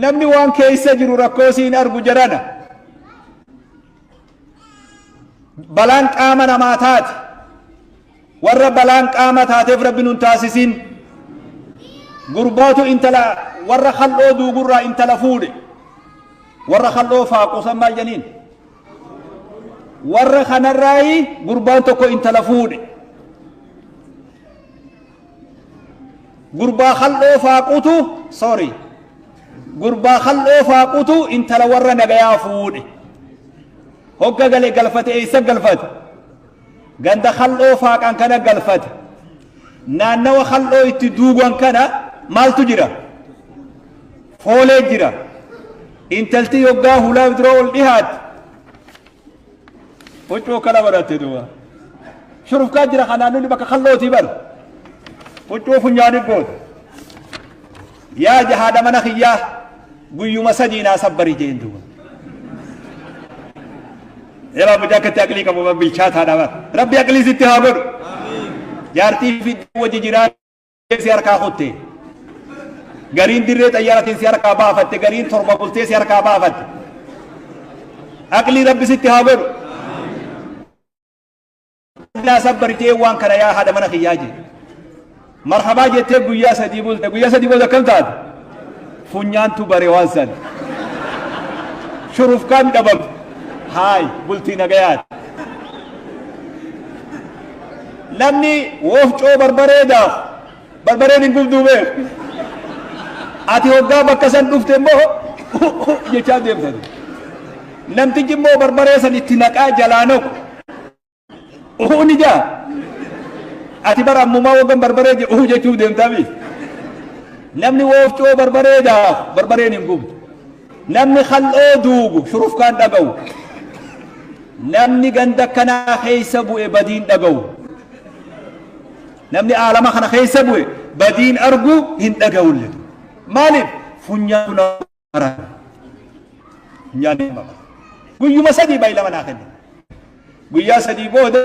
namni waan keessa jiru rakkoosiin argu jarana balaan qaama namaa taate warra balaan qaama taateef rabbi nun taasisin gurbaatu intala warra khal'oo duugurraa intala fuudhe warra khal'oo faaqusan maal janiin warra kanarraayi gurbaan tokko intala fuudhe gurbaa khal'oo faaqutu sorry gurbaa khal'oo faaqutu intala warra nagayaa fuudhe hogga galee galfate eessa galfate ganda khal'oo faaqan kana galfate naannawa khal'oo itti duugan kana maaltu jira foolee jira intalti yoggaa hulaa biroo ol dhihaate huccuu kana baratte duuba shurufkaa jira kanaan nuni bakka khal'ootii bar huccuu funyaani goote yaa jahaada mana kiyyaa guyyuma sadiinaa sabbari jeen duuba يلا مجاكت أقلي كم بالشات هذا ربي أقلي ستها بر جارتي في وجه جيران سيار كاخوتي قرين دريت أيارة سيار كابافت قرين تربة قلتي سيار كابافت أقلي ربي ستها بر لا صبرتي وان كان يا هذا من خياجي مرحبا جت قويا سديبول كم تاد فنيان تبري وانسن شرف كان دبل هاي بلتي نجيات لمني وفجو بربرين نقول دوبه أتي وقا بكسن دفتن مو يجاد يبتدي لم تجي مو بربرين سن اتناقا جلانوك نجا أتي برا مما وقا بربرين جيجو ديم تابي لمني وفجو بربرين نقول لمني خلقو دوغو شروف كان دقو namni ganda kana keessa bu'e badiin dhaga'u namni aalama kana keessa bu'e badiin argu hin dhaga'ulle maaliif funyaan mara funyaan mara guyyuma sadii baay'ilama naa kenne guyyaa sadii booda